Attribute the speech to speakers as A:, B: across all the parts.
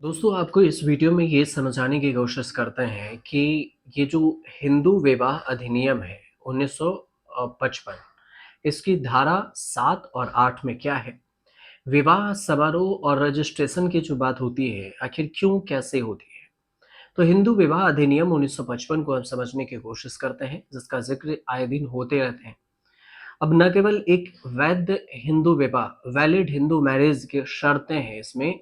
A: दोस्तों आपको इस वीडियो में ये समझाने की कोशिश करते हैं कि ये जो हिंदू विवाह अधिनियम है 1955 इसकी धारा 7 और 8 में क्या है? विवाह समारोह और रजिस्ट्रेशन की जो बात होती है आखिर क्यों कैसे होती है? तो हिंदू विवाह अधिनियम 1955 को हम समझने की कोशिश करते हैं जिसका जिक्र आए दिन होते रहते हैं। अब न केवल एक वैध हिंदू विवाह वैलिड हिंदू मैरिज की शर्तें हैं इसमें,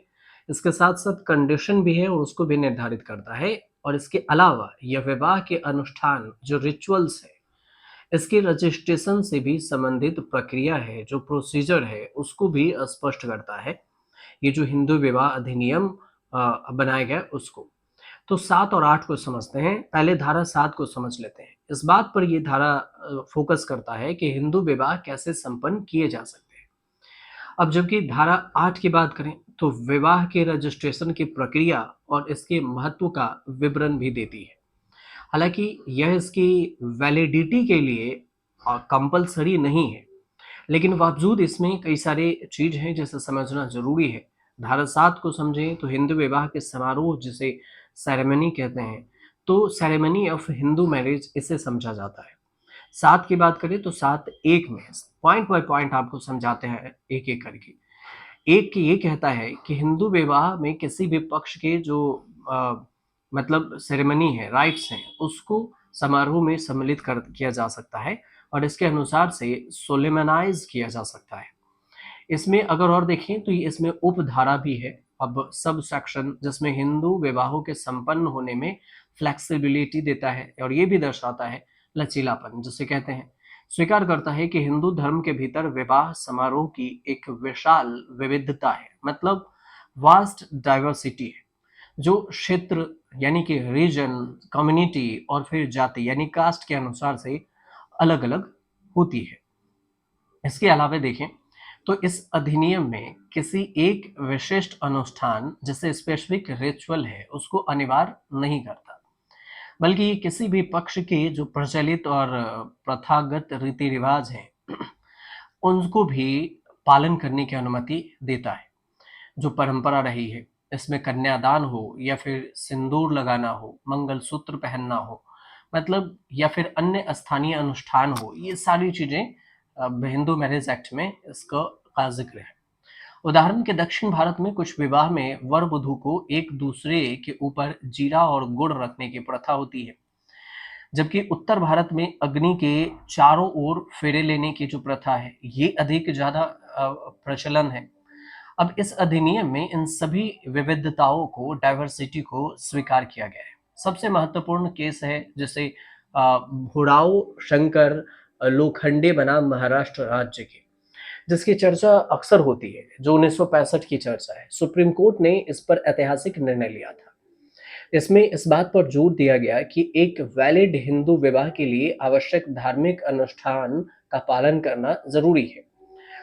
A: इसके साथ साथ कंडीशन भी है और उसको भी निर्धारित करता है। और इसके अलावा यह विवाह के अनुष्ठान जो रिचुअल्स है, इसके रजिस्ट्रेशन से भी संबंधित प्रक्रिया है, जो प्रोसीजर है उसको भी स्पष्ट करता है। ये जो हिंदू विवाह अधिनियम बनाया गया उसको। तो 7 और 8 को समझते हैं। पहले धारा 7 को समझ लेते हैं। इस बात पर ये धारा फ़ोकस करता है कि हिंदू विवाह कैसे संपन्न किए जा सकते हैं। अब जबकि धारा 8 की बात करें, तो विवाह के रजिस्ट्रेशन की प्रक्रिया और इसके महत्व का विवरण भी देती है। हालाँकि यह इसकी वैलिडिटी के लिए कंपल्सरी नहीं है, लेकिन बावजूद इसमें कई सारे चीज़ हैं जिसे समझना ज़रूरी है। धारा 7 को समझें तो हिंदू विवाह के समारोह जिसे सेरेमनी कहते हैं, तो सेरेमनी ऑफ हिंदू मैरिज इसे समझा जाता है। 7 की बात करें तो 7 1 में पॉइंट बाय पॉइंट आपको समझाते हैं एक-एक करके। एक ये कहता है कि हिंदू विवाह में किसी भी पक्ष के जो मतलब सेरेमनी है, राइट्स हैं, उसको समारोह में सम्मिलित कर किया जा सकता है और इसके अनुसार से सोलेमनाइज़ किया जा सकता है। इसमें अगर और देखें तो ये इसमें उपधारा भी है। अब सब सेक्शन जिसमें हिंदू विवाहों के संपन्न होने में फ्लेक्सिबिलिटी देता है और ये भी दर्शाता है लचीलापन जिसे कहते हैं। स्वीकार करता है कि हिंदू धर्म के भीतर विवाह समारोह की एक विशाल विविधता है, मतलब वास्ट डाइवर्सिटी है, जो क्षेत्र यानी कि रीजन, कम्युनिटी और फिर जाति यानी कास्ट के अनुसार से अलग-अलग होती है। इसके अलावा देखें तो इस अधिनियम में किसी एक विशिष्ट अनुष्ठान जैसे स्पेसिफिक रिचुअल है उसको अनिवार्य नहीं करता, बल्कि ये किसी भी पक्ष के जो प्रचलित और प्रथागत रीति रिवाज हैं उनको भी पालन करने की अनुमति देता है। जो परंपरा रही है, इसमें कन्यादान हो या फिर सिंदूर लगाना हो, मंगलसूत्र पहनना हो, मतलब या फिर अन्य स्थानीय अनुष्ठान हो, ये सारी चीज़ें हिंदू मैरिज एक्ट में इसका का ज़िक्र है। उदाहरण के दक्षिण भारत में कुछ विवाह में वर-वधू को एक दूसरे के ऊपर जीरा और गुड़ रखने की प्रथा होती है, जबकि उत्तर भारत में अग्नि के चारों ओर फेरे लेने की जो प्रथा है, ये अधिक ज़्यादा प्रचलन है। अब इस अधिनियम में इन सभी विविधताओं को डाइवर्सिटी को स्वीकार किया गया है। सबसे महत्वपूर्ण केस है जैसे भुड़ाऊ शंकर लोखंडे बनाम महाराष्ट्र राज्य की, जिसकी चर्चा अक्सर होती है, जो 1965 की चर्चा है। सुप्रीम कोर्ट ने इस पर ऐतिहासिक निर्णय लिया था। इसमें इस बात पर जोर दिया गया कि एक वैलिड हिंदू विवाह के लिए आवश्यक धार्मिक अनुष्ठान का पालन करना जरूरी है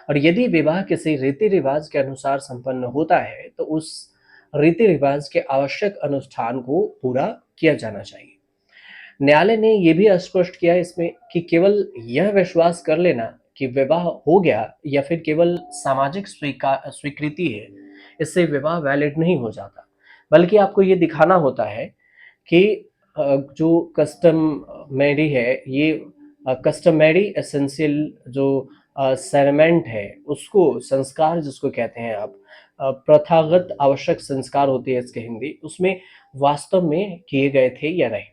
A: और यदि विवाह किसी रीति रिवाज के अनुसार संपन्न होता है तो उस रीति रिवाज के आवश्यक अनुष्ठान को पूरा किया जाना चाहिए। न्यायालय ने यह भी स्पष्ट किया इसमें कि केवल यह विश्वास कर लेना कि विवाह हो गया या फिर केवल सामाजिक स्वीकृति है, इससे विवाह वैलिड नहीं हो जाता, बल्कि आपको ये दिखाना होता है कि जो कस्टमरी है, ये कस्टमरी एसेंशियल जो सेरेमेंट है उसको, संस्कार जिसको कहते हैं आप, प्रथागत आवश्यक संस्कार होती है इसके हिंदी, उसमें वास्तव में किए गए थे या नहीं।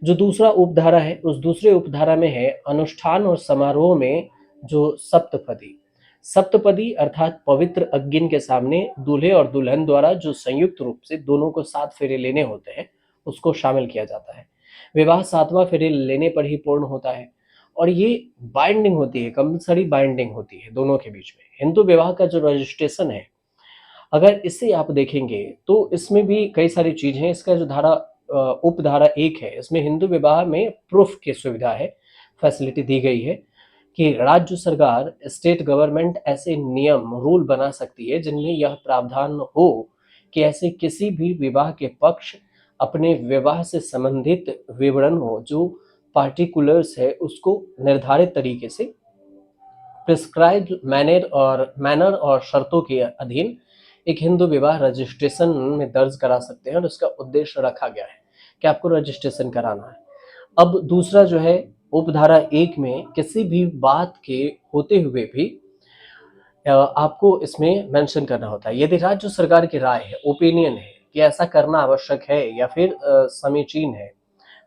A: जो दूसरा उपधारा है उस दूसरे उपधारा में है अनुष्ठान और समारोह में जो सप्तपदी। सप्तपदी अर्थात पवित्र अग्नि के सामने दूल्हे और दुल्हन द्वारा जो संयुक्त रूप से दोनों को 7 फेरे लेने होते हैं उसको शामिल किया जाता है। विवाह 7वां फेरे लेने पर ही पूर्ण होता है और ये बाइंडिंग होती है, कंपल्सरी बाइंडिंग होती है दोनों के बीच में। हिंदू विवाह का जो रजिस्ट्रेशन है, अगर इसे आप देखेंगे तो इसमें भी कई सारी चीज़ हैं। इसका जो धारा उपधारा 1 है, इसमें हिंदू विवाह में प्रूफ की सुविधा है, फैसिलिटी दी गई है कि राज्य सरकार, स्टेट गवर्नमेंट ऐसे नियम, रूल बना सकती है जिनमें यह प्रावधान हो कि ऐसे किसी भी विवाह के पक्ष अपने विवाह से संबंधित विवरण हो जो पार्टिकुलर्स है उसको निर्धारित तरीके से प्रिस्क्राइब्ड मैनर और शर्तों के अधीन एक हिंदू विवाह रजिस्ट्रेशन में दर्ज करा सकते हैं और उसका उद्देश्य रखा गया है कि आपको रजिस्ट्रेशन कराना है। अब दूसरा जो है, उपधारा 1 में किसी भी बात के होते हुए भी आपको इसमें मेंशन करना होता है। यदि राज्य सरकार की राय है, ओपिनियन है कि ऐसा करना आवश्यक है या फिर समीचीन है,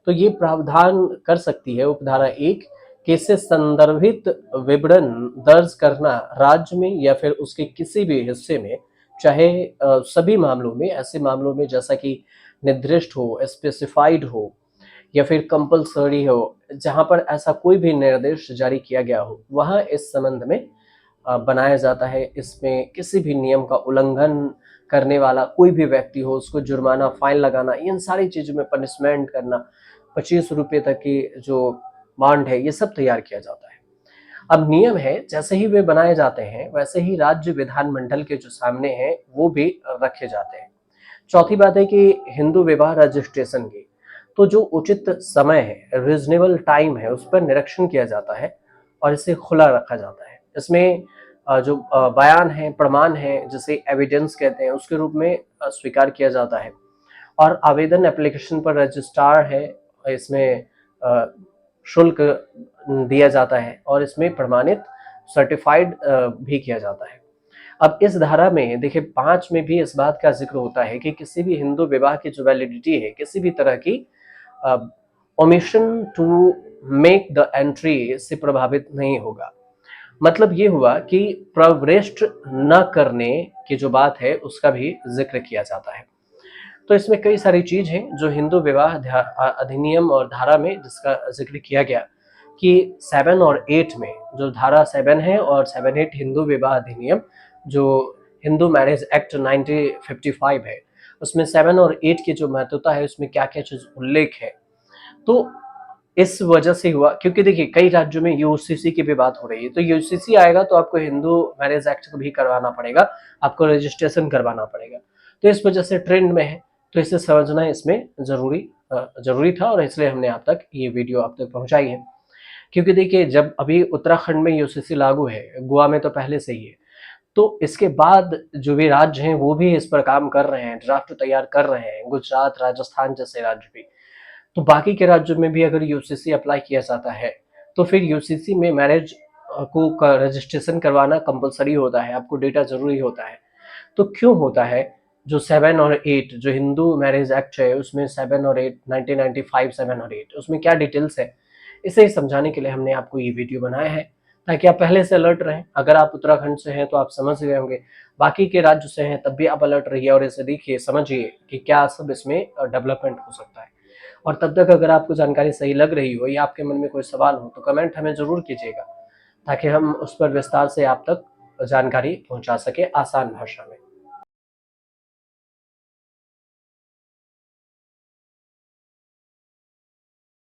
A: तो ये प्रावधान कर सकती है उपधारा 1 कि इससे संदर्भित विवरण दर्ज करना राज्य में या फिर उसके किसी भी हिस्से में, चाहे सभी मामलों में, ऐसे मामलों में जैसा कि निर्दिष्ट हो, स्पेसिफाइड हो या फिर कंपल्सरी हो, जहां पर ऐसा कोई भी निर्देश जारी किया गया हो, वहां इस संबंध में बनाया जाता है। इसमें किसी भी नियम का उल्लंघन करने वाला कोई भी व्यक्ति हो, उसको जुर्माना, फाइन लगाना, इन सारी चीज़ों में पनिशमेंट करना, 25 रुपये तक की जो बांड है, ये सब तैयार किया जाता है। अब नियम है, जैसे ही वे बनाए जाते हैं, वैसे ही राज्य विधानमंडल के जो सामने हैं, वो भी रखे जाते हैं। चौथी बात है कि हिंदू विवाह रजिस्ट्रेशन की, तो जो उचित समय है, रीजनेबल टाइम है, उस पर निरीक्षण किया जाता है और इसे खुला रखा जाता है। इसमें जो बयान है, प्रमाण है, जिसे एविडेंस कहते हैं, उसके रूप में स्वीकार किया जाता है और आवेदन एप्लीकेशन पर रजिस्ट्रार है, इसमें शुल्क दिया जाता है और इसमें प्रमाणित सर्टिफाइड भी किया जाता है। अब इस धारा में देखिए 5 में भी इस बात का जिक्र होता है कि किसी भी हिंदू विवाह की जो वैलिडिटी है, किसी भी तरह की omission to make the entry से प्रभावित नहीं होगा। मतलब ये हुआ कि प्रविष्ट न करने की जो बात है, उसका भी जिक्र किया जाता है। तो इसमें कई सारी चीज हैं जो हिंदू विवाह अधिनियम और धारा में जिसका जिक्र किया गया कि 7 और 8 में, जो धारा 7 है और 7-8 हिंदू विवाह अधिनियम, जो हिंदू मैरिज एक्ट 1955 है, उसमें 7 और 8 की जो महत्वता है, उसमें क्या क्या चीज उल्लेख है। तो इस वजह से हुआ क्योंकि देखिए कई राज्यों में यूसीसी की भी बात हो रही है, तो यूसीसी आएगा तो आपको हिंदू मैरिज एक्ट को भी करवाना पड़ेगा, आपको रजिस्ट्रेशन करवाना पड़ेगा। तो इस वजह से ट्रेंड में है, तो इसे समझना इसमें जरूरी था और इसलिए हमने आप तक ये वीडियो आप तक पहुंचाई है। क्योंकि देखिए जब अभी उत्तराखंड में यूसीसी लागू है, गोवा में तो पहले से ही है, तो इसके बाद जो भी राज्य हैं वो भी इस पर काम कर रहे हैं, ड्राफ्ट तैयार कर रहे हैं, गुजरात, राजस्थान जैसे राज्य भी। तो बाकी के राज्यों में भी अगर यूसीसी अप्लाई किया जाता है, तो फिर यूसीसी में मैरिज को रजिस्ट्रेशन करवाना कंपलसरी होता है, आपको डेटा जरूरी होता है। तो क्यों होता है? जो 7 और 8 जो हिंदू मैरिज एक्ट है, उसमें 7 और 8 1995 7 और 8 उसमें क्या डिटेल्स है, इसे समझाने के लिए हमने आपको ये वीडियो बनाया है, ताकि आप पहले से अलर्ट रहें। अगर आप उत्तराखंड से हैं तो आप समझ गए होंगे, बाकी के राज्य से हैं तब भी आप अलर्ट रहिए और इसे देखिए, समझिए कि क्या सब इसमें डेवलपमेंट हो सकता है। और तब तक अगर आपको जानकारी सही लग रही हो या आपके मन में कोई सवाल हो, तो कमेंट हमें जरूर कीजिएगा, ताकि हम उस पर विस्तार से आप तक जानकारी पहुंचा सके आसान भाषा में।